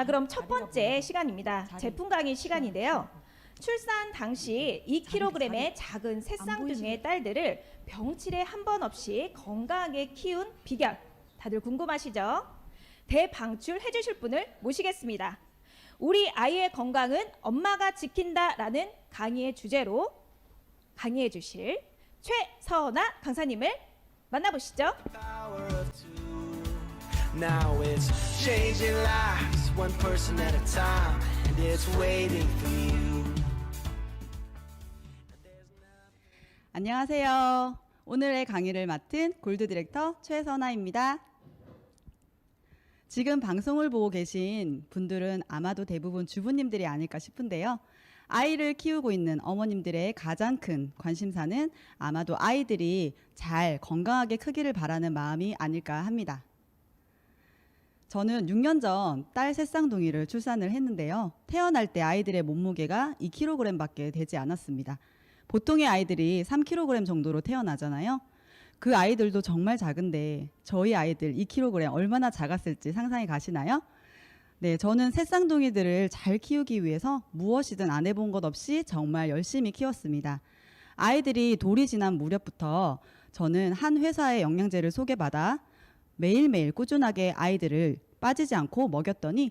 자, 그럼 첫 번째 시간입니다. 제품 강의 시간인데요. 출산 당시 2kg의 작은 새쌍둥이의 딸들을 병치레 한 번 없이 건강하게 키운 비결, 다들 궁금하시죠? 대방출해 주실 분을 모시겠습니다. 우리 아이의 건강은 엄마가 지킨다라는 강의의 주제로 강의해 주실 최선아 강사님을 만나보시죠. Now it's changing lives, one person at a time, and it's waiting for you. 안녕하세요. 오늘의 강의를 맡은 골드 디렉터 최선아입니다. 지금 방송을 보고 계신 분들은 아마도 대부분 주부님들이 아닐까 싶은데요. 아이를 키우고 있는 어머님들의 가장 큰 관심사는 아마도 아이들이 잘 건강하게 크기를 바라는 마음이 아닐까 합니다. 저는 6년 전 딸 새쌍둥이를 출산을 했는데요. 태어날 때 아이들의 몸무게가 2kg밖에 되지 않았습니다. 보통의 아이들이 3kg 정도로 태어나잖아요. 그 아이들도 정말 작은데 저희 아이들 2kg 얼마나 작았을지 상상이 가시나요? 네, 저는 새쌍둥이들을 잘 키우기 위해서 무엇이든 안 해본 것 없이 정말 열심히 키웠습니다. 아이들이 돌이 지난 무렵부터 저는 한 회사의 영양제를 소개받아 매일매일 꾸준하게 아이들을 빠지지 않고 먹였더니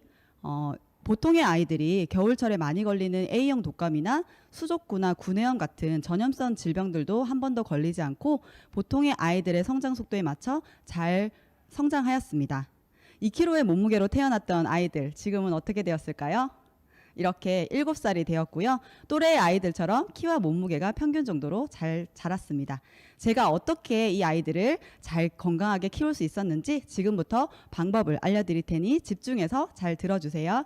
보통의 아이들이 겨울철에 많이 걸리는 A형 독감이나 수족구나 구내염 같은 전염성 질병들도 한 번도 걸리지 않고 보통의 아이들의 성장 속도에 맞춰 잘 성장하였습니다. 2kg의 몸무게로 태어났던 아이들 지금은 어떻게 되었을까요? 이렇게 7살이 되었고요. 또래의 아이들처럼 키와 몸무게가 평균 정도로 잘 자랐습니다. 제가 어떻게 이 아이들을 잘 건강하게 키울 수 있었는지 지금부터 방법을 알려드릴 테니 집중해서 잘 들어주세요.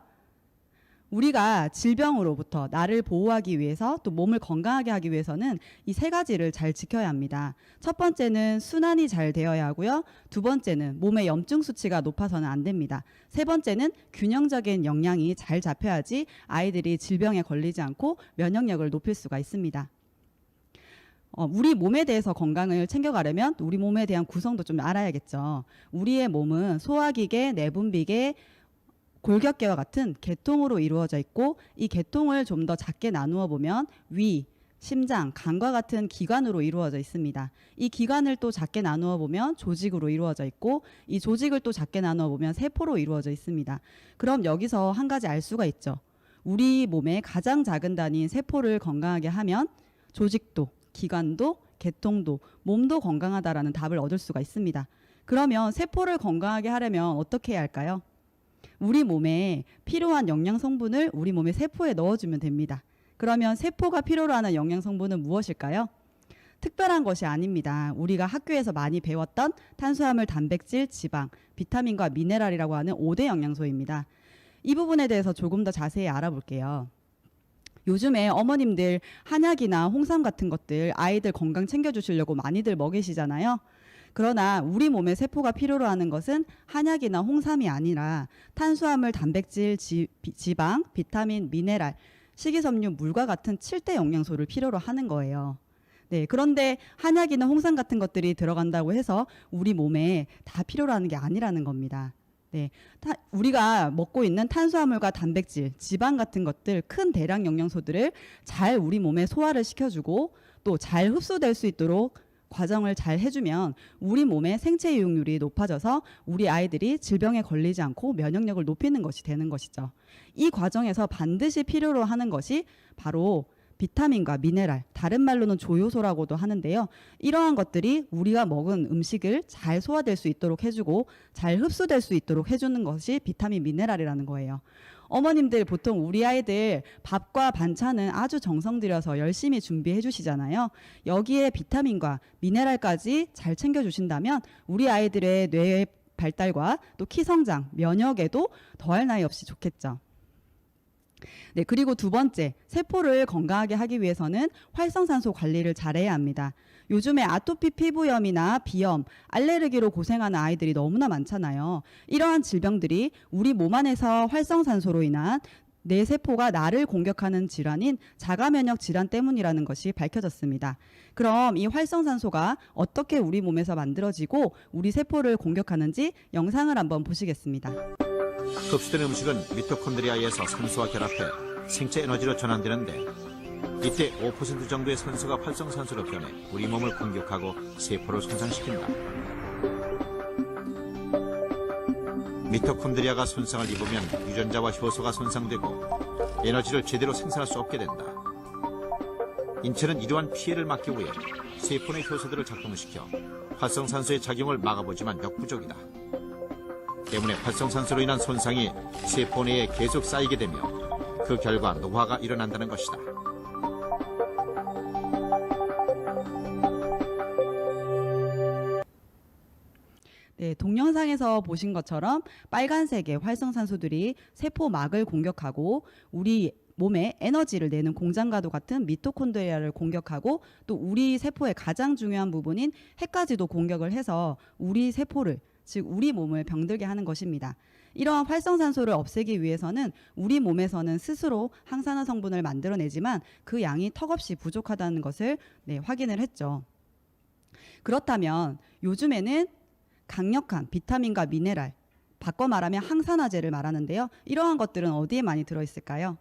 우리가 질병으로부터 나를 보호하기 위해서 또 몸을 건강하게 하기 위해서는 이 세 가지를 잘 지켜야 합니다. 첫 번째는 순환이 잘 되어야 하고요. 두 번째는 몸의 염증 수치가 높아서는 안 됩니다. 세 번째는 균형적인 영양이 잘 잡혀야지 아이들이 질병에 걸리지 않고 면역력을 높일 수가 있습니다. 우리 몸에 대해서 건강을 챙겨가려면 우리 몸에 대한 구성도 좀 알아야겠죠. 우리의 몸은 소화기계, 내분비계, 골격계와 같은 계통으로 이루어져 있고 이 계통을 좀 더 작게 나누어 보면 위, 심장, 간과 같은 기관으로 이루어져 있습니다. 이 기관을 또 작게 나누어 보면 조직으로 이루어져 있고 이 조직을 또 작게 나누어 보면 세포로 이루어져 있습니다. 그럼 여기서 한 가지 알 수가 있죠. 우리 몸의 가장 작은 단위인 세포를 건강하게 하면 조직도, 기관도, 계통도, 몸도 건강하다라는 답을 얻을 수가 있습니다. 그러면 세포를 건강하게 하려면 어떻게 해야 할까요? 우리 몸에 필요한 영양 성분을 우리 몸의 세포에 넣어주면 됩니다. 그러면 세포가 필요로 하는 영양 성분은 무엇일까요? 특별한 것이 아닙니다. 우리가 학교에서 많이 배웠던 탄수화물, 단백질, 지방, 비타민과 미네랄이라고 하는 5대 영양소입니다. 이 부분에 대해서 조금 더 자세히 알아볼게요. 요즘에 어머님들 한약이나 홍삼 같은 것들 아이들 건강 챙겨주시려고 많이들 먹이시잖아요. 그러나 우리 몸의 세포가 필요로 하는 것은 한약이나 홍삼이 아니라 탄수화물, 단백질, 지방, 비타민, 미네랄, 식이섬유, 물과 같은 7대 영양소를 필요로 하는 거예요. 네, 그런데 한약이나 홍삼 같은 것들이 들어간다고 해서 우리 몸에 다 필요로 하는 게 아니라는 겁니다. 네, 우리가 먹고 있는 탄수화물과 단백질, 지방 같은 것들 큰 대량 영양소들을 잘 우리 몸에 소화를 시켜주고 또 잘 흡수될 수 있도록 과정을 잘 해주면 우리 몸의 생체 이용률이 높아져서 우리 아이들이 질병에 걸리지 않고 면역력을 높이는 것이 되는 것이죠. 이 과정에서 반드시 필요로 하는 것이 바로 비타민과 미네랄, 다른 말로는 조효소라고도 하는데요. 이러한 것들이 우리가 먹은 음식을 잘 소화될 수 있도록 해주고 잘 흡수될 수 있도록 해주는 것이 비타민, 미네랄이라는 거예요. 어머님들 보통 우리 아이들 밥과 반찬은 아주 정성 들여서 열심히 준비해 주시잖아요. 여기에 비타민과 미네랄까지 잘 챙겨 주신다면 우리 아이들의 뇌 발달과 또 키 성장, 면역에도 더할 나위 없이 좋겠죠. 네, 그리고 두 번째, 세포를 건강하게 하기 위해서는 활성산소 관리를 잘해야 합니다. 요즘에 아토피 피부염이나 비염, 알레르기로 고생하는 아이들이 너무나 많잖아요. 이러한 질병들이 우리 몸 안에서 활성산소로 인한 내 세포가 나를 공격하는 질환인 자가면역 질환 때문이라는 것이 밝혀졌습니다. 그럼 이 활성산소가 어떻게 우리 몸에서 만들어지고 우리 세포를 공격하는지 영상을 한번 보시겠습니다. 흡수된 음식은 미토콘드리아에서 산소와 결합해 생체 에너지로 전환되는데 이때 5% 정도의 산소가 활성산소로 변해 우리 몸을 공격하고 세포를 손상시킨다. 미토콘드리아가 손상을 입으면 유전자와 효소가 손상되고 에너지를 제대로 생산할 수 없게 된다. 인체는 이러한 피해를 막기 위해 세포 내 효소들을 작동시켜 활성산소의 작용을 막아보지만 역부족이다. 때문에 활성산소로 인한 손상이 세포 내에 계속 쌓이게 되며 그 결과 노화가 일어난다는 것이다. 네, 동영상에서 보신 것처럼 빨간색의 활성산소들이 세포막을 공격하고 우리 몸에 에너지를 내는 공장과도 같은 미토콘드리아를 공격하고 또 우리 세포의 가장 중요한 부분인 핵까지도 공격을 해서 우리 세포를, 즉 우리 몸을 병들게 하는 것입니다. 이러한 활성산소를 없애기 위해서는 우리 몸에서는 스스로 항산화 성분을 만들어내지만 그 양이 턱없이 부족하다는 것을 확인을 했죠. 그렇다면 요즘에는 강력한 비타민과 미네랄, 바꿔 말하면 항산화제를 말하는데요. 이러한 것들은 어디에 많이 들어있을까요?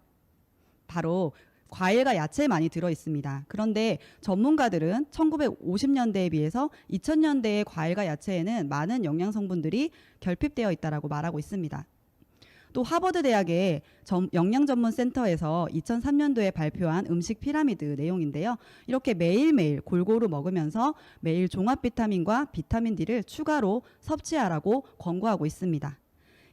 바로 과일과 야채에 많이 들어있습니다. 그런데 전문가들은 1950년대에 비해서 2000년대의 과일과 야채에는 많은 영양성분들이 결핍되어 있다고 말하고 있습니다. 또 하버드 대학의 영양전문센터에서 2003년도에 발표한 음식 피라미드 내용인데요. 이렇게 매일매일 골고루 먹으면서 매일 종합 비타민과 비타민 D를 추가로 섭취하라고 권고하고 있습니다.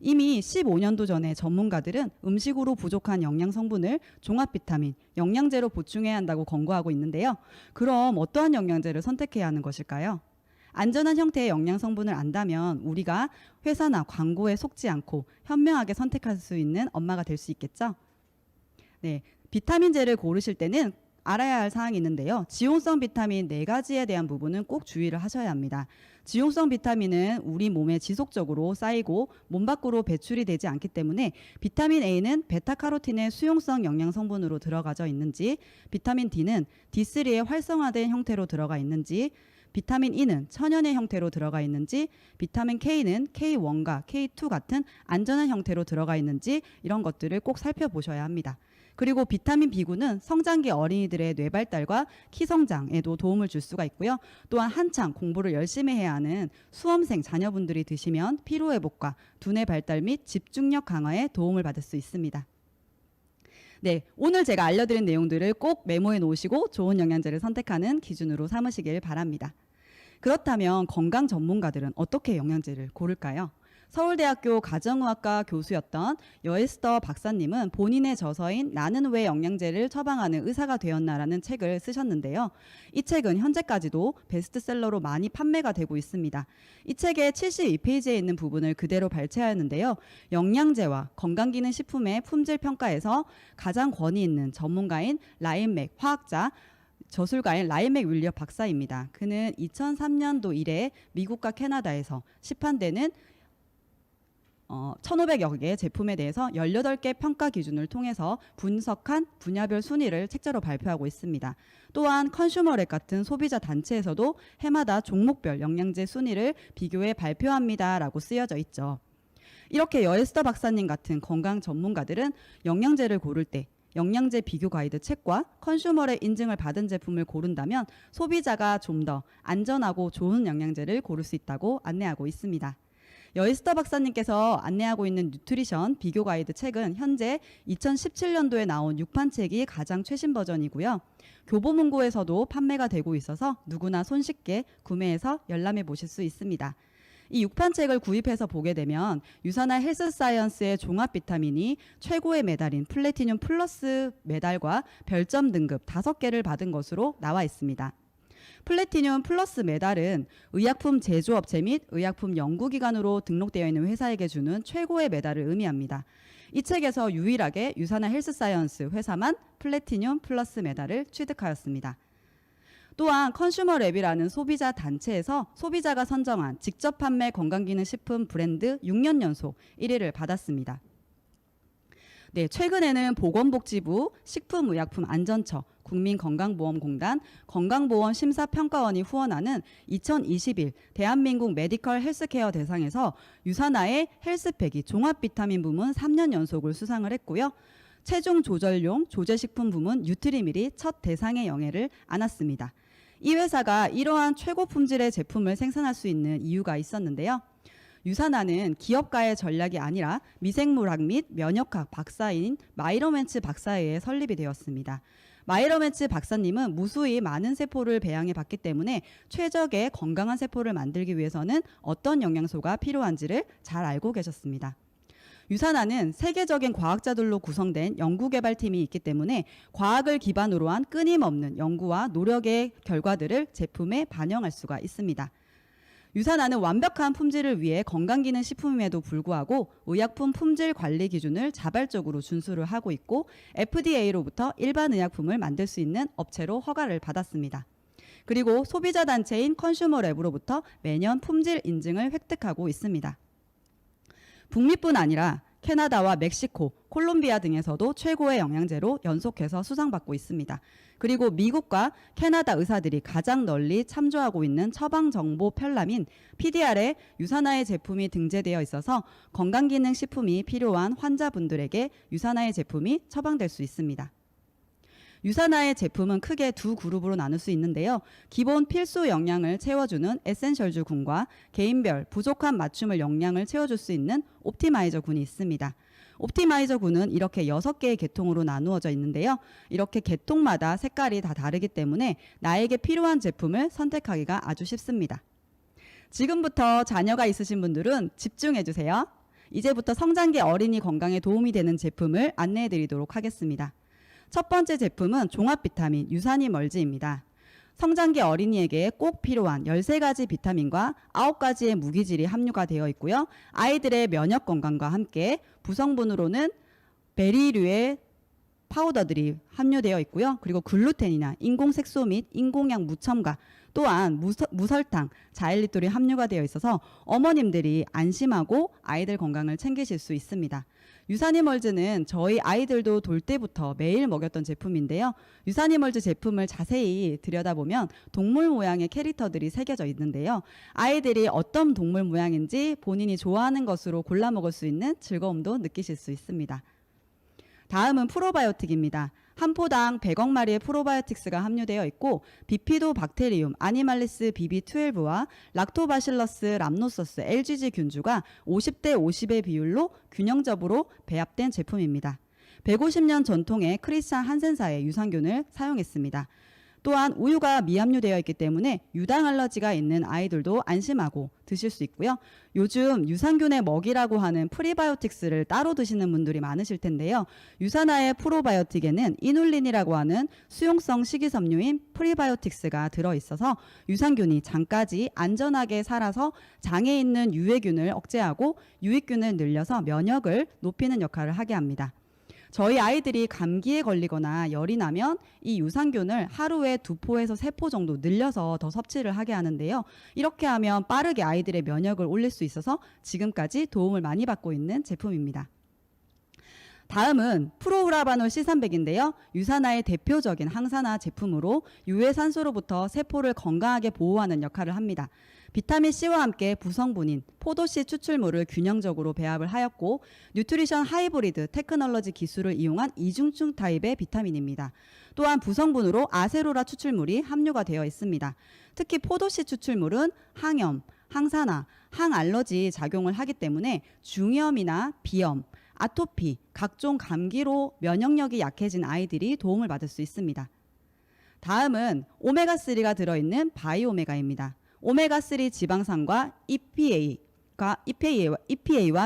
이미 15년도 전에 전문가들은 음식으로 부족한 영양 성분을 종합 비타민, 영양제로 보충해야 한다고 권고하고 있는데요. 그럼 어떠한 영양제를 선택해야 하는 것일까요? 안전한 형태의 영양 성분을 안다면 우리가 회사나 광고에 속지 않고 현명하게 선택할 수 있는 엄마가 될 수 있겠죠? 네, 비타민제를 고르실 때는 알아야 할 사항이 있는데요. 지용성 비타민 4가지에 대한 부분은 꼭 주의를 하셔야 합니다. 지용성 비타민은 우리 몸에 지속적으로 쌓이고 몸 밖으로 배출이 되지 않기 때문에 비타민 A는 베타카로틴의 수용성 영양 성분으로 들어가져 있는지, 비타민 D는 D3의 활성화된 형태로 들어가 있는지, 비타민 E는 천연의 형태로 들어가 있는지, 비타민 K는 K1과 K2 같은 안전한 형태로 들어가 있는지 이런 것들을 꼭 살펴보셔야 합니다. 그리고 비타민 B군은 성장기 어린이들의 뇌발달과 키 성장에도 도움을 줄 수가 있고요. 또한 한창 공부를 열심히 해야 하는 수험생 자녀분들이 드시면 피로회복과 두뇌 발달 및 집중력 강화에 도움을 받을 수 있습니다. 네, 오늘 제가 알려드린 내용들을 꼭 메모해 놓으시고 좋은 영양제를 선택하는 기준으로 삼으시길 바랍니다. 그렇다면 건강 전문가들은 어떻게 영양제를 고를까요? 서울대학교 가정의학과 교수였던 여에스더 박사님은 본인의 저서인 나는 왜 영양제를 처방하는 의사가 되었나라는 책을 쓰셨는데요. 이 책은 현재까지도 베스트셀러로 많이 판매가 되고 있습니다. 이 책의 72페이지에 있는 부분을 그대로 발췌하였는데요. 영양제와 건강기능식품의 품질 평가에서 가장 권위 있는 전문가인 라인맥 화학자, 저술가인 라인맥 윌리엄 박사입니다. 그는 2003년도 이래 미국과 캐나다에서 시판되는 1,500여 개의 제품에 대해서 18개 평가 기준을 통해서 분석한 분야별 순위를 책자로 발표하고 있습니다. 또한 컨슈머랩 같은 소비자 단체에서도 해마다 종목별 영양제 순위를 비교해 발표합니다라고 쓰여져 있죠. 이렇게 여에스더 박사님 같은 건강 전문가들은 영양제를 고를 때 영양제 비교 가이드 책과 컨슈머랩 인증을 받은 제품을 고른다면 소비자가 좀 더 안전하고 좋은 영양제를 고를 수 있다고 안내하고 있습니다. 여에스더 박사님께서 안내하고 있는 뉴트리션 비교 가이드 책은 현재 2017년도에 나온 6판 책이 가장 최신 버전이고요. 교보문고에서도 판매가 되고 있어서 누구나 손쉽게 구매해서 열람해 보실 수 있습니다. 이 6판 책을 구입해서 보게 되면 유산화 헬스 사이언스의 종합 비타민이 최고의 메달인 플래티늄 플러스 메달과 별점 등급 5개를 받은 것으로 나와 있습니다. 플래티늄 플러스 메달은 의약품 제조업체 및 의약품 연구기관으로 등록되어 있는 회사에게 주는 최고의 메달을 의미합니다. 이 책에서 유일하게 유산화 헬스 사이언스 회사만 플래티늄 플러스 메달을 취득하였습니다. 또한 컨슈머랩이라는 소비자 단체에서 소비자가 선정한 직접 판매 건강기능식품 브랜드 6년 연속 1위를 받았습니다. 네, 최근에는 보건복지부, 식품의약품안전처, 국민건강보험공단, 건강보험심사평가원이 후원하는 2021 대한민국 메디컬 헬스케어 대상에서 유산화의 헬스팩이 종합비타민 부문 3년 연속을 수상을 했고요. 체중 조절용 조제식품 부문 뉴트리밀이 첫 대상의 영예를 안았습니다. 이 회사가 이러한 최고 품질의 제품을 생산할 수 있는 이유가 있었는데요. 유산화는 기업가의 전략이 아니라 미생물학 및 면역학 박사인 마이러멘츠 박사에 의해 설립이 되었습니다. 마이러멘츠 박사님은 무수히 많은 세포를 배양해 봤기 때문에 최적의 건강한 세포를 만들기 위해서는 어떤 영양소가 필요한지를 잘 알고 계셨습니다. 유산화는 세계적인 과학자들로 구성된 연구개발팀이 있기 때문에 과학을 기반으로 한 끊임없는 연구와 노력의 결과들을 제품에 반영할 수가 있습니다. 유산화는 완벽한 품질을 위해 건강기능식품임에도 불구하고 의약품 품질 관리 기준을 자발적으로 준수를 하고 있고 FDA로부터 일반 의약품을 만들 수 있는 업체로 허가를 받았습니다. 그리고 소비자 단체인 컨슈머랩으로부터 매년 품질 인증을 획득하고 있습니다. 북미뿐 아니라 캐나다와 멕시코, 콜롬비아 등에서도 최고의 영양제로 연속해서 수상받고 있습니다. 그리고 미국과 캐나다 의사들이 가장 널리 참조하고 있는 처방정보 편람인 PDR에 유산화의 제품이 등재되어 있어서 건강기능식품이 필요한 환자분들에게 유산화의 제품이 처방될 수 있습니다. 유산화의 제품은 크게 두 그룹으로 나눌 수 있는데요. 기본 필수 영양을 채워주는 에센셜주 군과 개인별 부족한 맞춤을 영양을 채워줄 수 있는 옵티마이저 군이 있습니다. 옵티마이저 군은 이렇게 6개의 계통으로 나누어져 있는데요. 이렇게 계통마다 색깔이 다 다르기 때문에 나에게 필요한 제품을 선택하기가 아주 쉽습니다. 지금부터 자녀가 있으신 분들은 집중해 주세요. 이제부터 성장기 어린이 건강에 도움이 되는 제품을 안내해 드리도록 하겠습니다. 첫 번째 제품은 종합비타민 유산이 멀지입니다. 성장기 어린이에게 꼭 필요한 13가지 비타민과 9가지의 무기질이 함유가 되어 있고요. 아이들의 면역 건강과 함께 구성분으로는 베리류의 파우더들이 함유되어 있고요. 그리고 글루텐이나 인공색소 및 인공향 무첨가 또한 무설탕, 자일리톨이 함유가 되어 있어서 어머님들이 안심하고 아이들 건강을 챙기실 수 있습니다. 유산이멀즈는 저희 아이들도 돌 때부터 매일 먹였던 제품인데요. 유산이멀즈 제품을 자세히 들여다보면 동물 모양의 캐릭터들이 새겨져 있는데요. 아이들이 어떤 동물 모양인지 본인이 좋아하는 것으로 골라 먹을 수 있는 즐거움도 느끼실 수 있습니다. 다음은 프로바이오틱입니다. 한 포당 100억 마리의 프로바이오틱스가 함유되어 있고 비피도박테리움, 아니말리스 BB12와 락토바실러스 람노소스 LGG 균주가 50대 50의 비율로 균형적으로 배합된 제품입니다. 150년 전통의 크리스찬 한센사의 유산균을 사용했습니다. 또한 우유가 미함유되어 있기 때문에 유당 알러지가 있는 아이들도 안심하고 드실 수 있고요. 요즘 유산균의 먹이라고 하는 프리바이오틱스를 따로 드시는 분들이 많으실 텐데요. 유산화의 프로바이오틱에는 이눌린이라고 하는 수용성 식이섬유인 프리바이오틱스가 들어있어서 유산균이 장까지 안전하게 살아서 장에 있는 유해균을 억제하고 유익균을 늘려서 면역을 높이는 역할을 하게 합니다. 저희 아이들이 감기에 걸리거나 열이 나면 이 유산균을 하루에 2포에서 3포 정도 늘려서 더 섭취를 하게 하는데요. 이렇게 하면 빠르게 아이들의 면역을 올릴 수 있어서 지금까지 도움을 많이 받고 있는 제품입니다. 다음은 프로후라바놀 C300인데요. 유산화의 대표적인 항산화 제품으로 유해산소로부터 세포를 건강하게 보호하는 역할을 합니다. 비타민C와 함께 부성분인 포도씨 추출물을 균형적으로 배합을 하였고 뉴트리션 하이브리드 테크놀로지 기술을 이용한 이중충 타입의 비타민입니다. 또한 부성분으로 아세로라 추출물이 함유가 되어 있습니다. 특히 포도씨 추출물은 항염, 항산화, 항알러지 작용을 하기 때문에 중이염이나 비염, 아토피, 각종 감기로 면역력이 약해진 아이들이 도움을 받을 수 있습니다. 다음은 오메가3가 들어있는 바이오메가입니다. 오메가3 지방산과 EPA와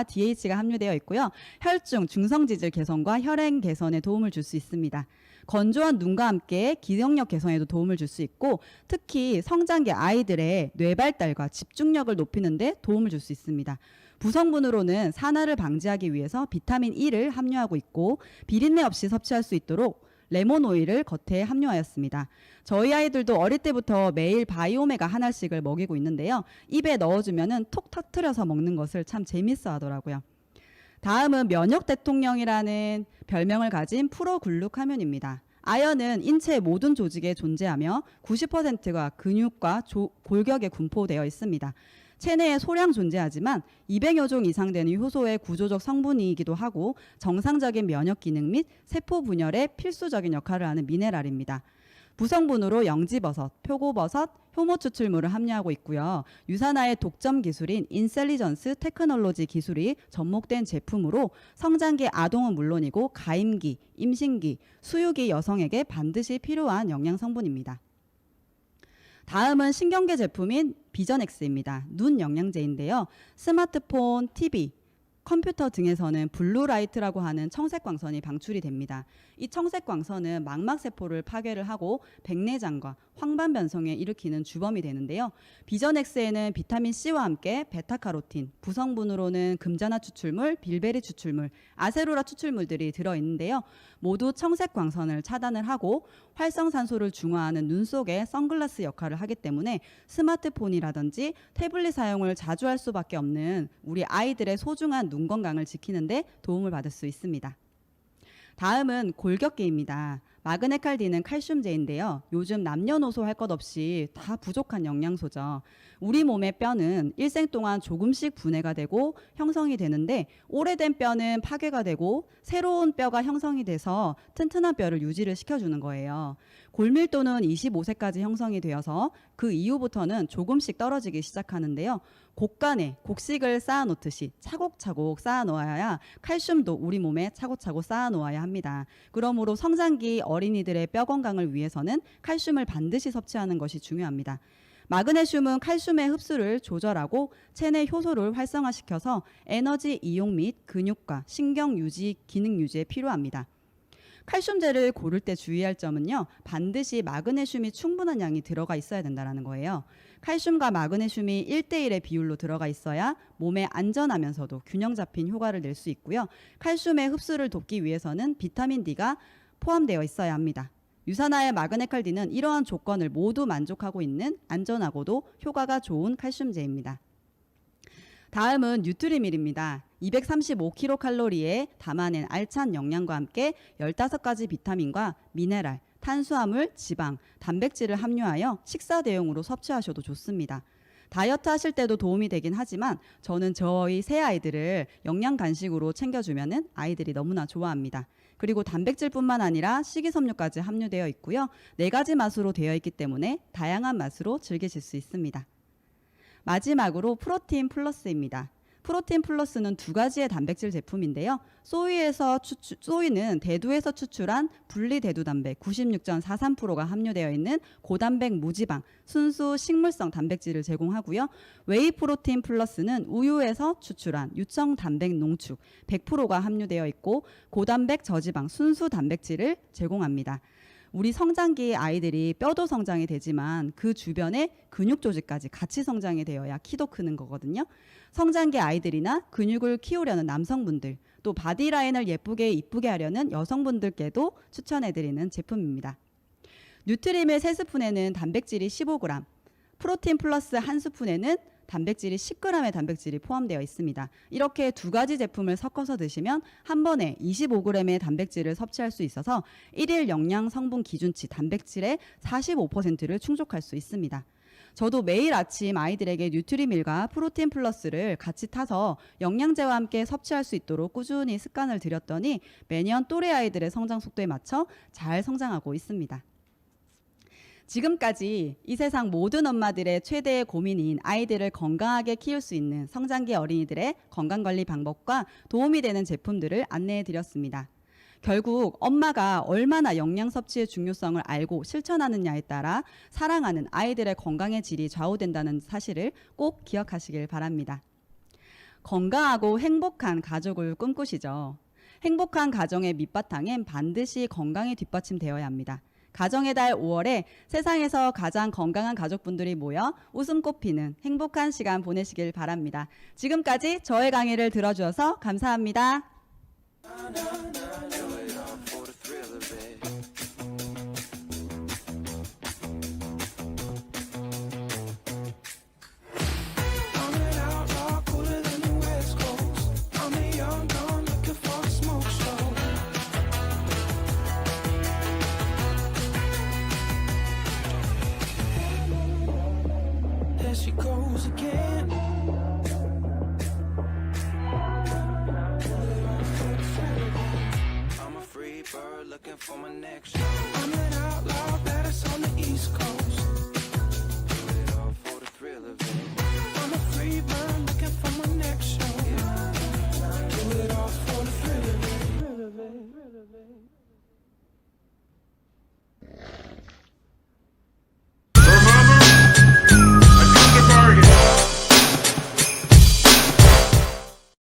DH가 함유되어 있고요. 혈중, 중성지질 개선과 혈행 개선에 도움을 줄 수 있습니다. 건조한 눈과 함께 기억력 개선에도 도움을 줄 수 있고 특히 성장기 아이들의 뇌발달과 집중력을 높이는 데 도움을 줄 수 있습니다. 부성분으로는 산화를 방지하기 위해서 비타민 E를 함유하고 있고 비린내 없이 섭취할 수 있도록 레몬 오일을 겉에 함유하였습니다. 저희 아이들도 어릴 때부터 매일 바이오메가 하나씩을 먹이고 있는데요. 입에 넣어주면은 톡 터트려서 먹는 것을 참 재밌어 하더라고요. 다음은 면역 대통령이라는 별명을 가진 프로글루카민입니다. 아연은 인체 모든 조직에 존재하며 90%가 근육과 골격에 분포되어 있습니다. 체내에 소량 존재하지만 200여 종 이상 되는 효소의 구조적 성분이기도 하고 정상적인 면역 기능 및 세포 분열에 필수적인 역할을 하는 미네랄입니다. 부성분으로 영지버섯, 표고버섯, 효모 추출물을 함유하고 있고요. 유산화의 독점 기술인 인셀리전스 테크놀로지 기술이 접목된 제품으로 성장기 아동은 물론이고 가임기, 임신기, 수유기 여성에게 반드시 필요한 영양 성분입니다. 다음은 신경계 제품인 비전엑스입니다. 눈 영양제인데요. 스마트폰, TV, 컴퓨터 등에서는 블루라이트라고 하는 청색 광선이 방출이 됩니다. 이 청색 광선은 망막세포를 파괴를 하고 백내장과 황반 변성에 일으키는 주범이 되는데요. 비전엑스에는 비타민C와 함께 베타카로틴, 부성분으로는 금전화 추출물, 빌베리 추출물, 아세로라 추출물들이 들어있는데요. 모두 청색 광선을 차단을 하고 활성산소를 중화하는 눈 속에 선글라스 역할을 하기 때문에 스마트폰이라든지 태블릿 사용을 자주 할 수밖에 없는 우리 아이들의 소중한 눈 건강을 지키는 데 도움을 받을 수 있습니다. 다음은 골격계입니다. 마그네칼디는 칼슘제인데요. 요즘 남녀노소 할 것 없이 다 부족한 영양소죠. 우리 몸의 뼈는 일생 동안 조금씩 분해가 되고 형성이 되는데 오래된 뼈는 파괴가 되고 새로운 뼈가 형성이 돼서 튼튼한 뼈를 유지를 시켜주는 거예요. 골밀도는 25세까지 형성이 되어서 그 이후부터는 조금씩 떨어지기 시작하는데요. 곡간에 곡식을 쌓아놓듯이 차곡차곡 쌓아놓아야 칼슘도 우리 몸에 차곡차곡 쌓아놓아야 합니다. 그러므로 성장기 어린이들의 뼈 건강을 위해서는 칼슘을 반드시 섭취하는 것이 중요합니다. 마그네슘은 칼슘의 흡수를 조절하고 체내 효소를 활성화시켜서 에너지 이용 및 근육과 신경 유지, 기능 유지에 필요합니다. 칼슘제를 고를 때 주의할 점은요. 반드시 마그네슘이 충분한 양이 들어가 있어야 된다는 거예요. 칼슘과 마그네슘이 1대1의 비율로 들어가 있어야 몸에 안전하면서도 균형 잡힌 효과를 낼 수 있고요. 칼슘의 흡수를 돕기 위해서는 비타민 D가 포함되어 있어야 합니다. 유산화의 마그네칼디는 이러한 조건을 모두 만족하고 있는 안전하고도 효과가 좋은 칼슘제입니다. 다음은 뉴트리밀입니다. 235kcal에 담아낸 알찬 영양과 함께 15가지 비타민과 미네랄, 탄수화물, 지방, 단백질을 함유하여 식사 대용으로 섭취하셔도 좋습니다. 다이어트 하실 때도 도움이 되긴 하지만 저는 저희 새 아이들을 영양 간식으로 챙겨주면 아이들이 너무나 좋아합니다. 그리고 단백질뿐만 아니라 식이섬유까지 함유되어 있고요. 4가지 맛으로 되어 있기 때문에 다양한 맛으로 즐기실 수 있습니다. 마지막으로 프로틴 플러스입니다. 프로틴 플러스는 2가지의 단백질 제품인데요. 소위는 대두에서 추출한 분리대두 단백 96.43%가 함유되어 있는 고단백 무지방 순수 식물성 단백질을 제공하고요. 웨이 프로틴 플러스는 우유에서 추출한 유청 단백 농축 100%가 함유되어 있고 고단백 저지방 순수 단백질을 제공합니다. 우리 성장기 아이들이 뼈도 성장이 되지만 그 주변에 근육 조직까지 같이 성장이 되어야 키도 크는 거거든요. 성장기 아이들이나 근육을 키우려는 남성분들, 또 바디라인을 예쁘게 이쁘게 하려는 여성분들께도 추천해드리는 제품입니다. 뉴트리밀 3스푼에는 단백질이 15g, 프로틴 플러스 1스푼에는 단백질이 10g의 단백질이 포함되어 있습니다. 이렇게 2가지 제품을 섞어서 드시면 한 번에 25g의 단백질을 섭취할 수 있어서 1일 영양 성분 기준치 단백질의 45%를 충족할 수 있습니다. 저도 매일 아침 아이들에게 뉴트리밀과 프로틴 플러스를 같이 타서 영양제와 함께 섭취할 수 있도록 꾸준히 습관을 들였더니 매년 또래 아이들의 성장 속도에 맞춰 잘 성장하고 있습니다. 지금까지 이 세상 모든 엄마들의 최대의 고민인 아이들을 건강하게 키울 수 있는 성장기 어린이들의 건강관리 방법과 도움이 되는 제품들을 안내해 드렸습니다. 결국 엄마가 얼마나 영양 섭취의 중요성을 알고 실천하느냐에 따라 사랑하는 아이들의 건강의 질이 좌우된다는 사실을 꼭 기억하시길 바랍니다. 건강하고 행복한 가족을 꿈꾸시죠. 행복한 가정의 밑바탕엔 반드시 건강이 뒷받침되어야 합니다. 가정의 달 5월에 세상에서 가장 건강한 가족분들이 모여 웃음꽃 피는 행복한 시간 보내시길 바랍니다. 지금까지 저의 강의를 들어주셔서 감사합니다. I'm an outlaw, cooler than the West Coast. I'm a young gun. for my next show. I'm an outlaw, baddest on the East Coast. Do it all for the thrill of it. I'm a free bird.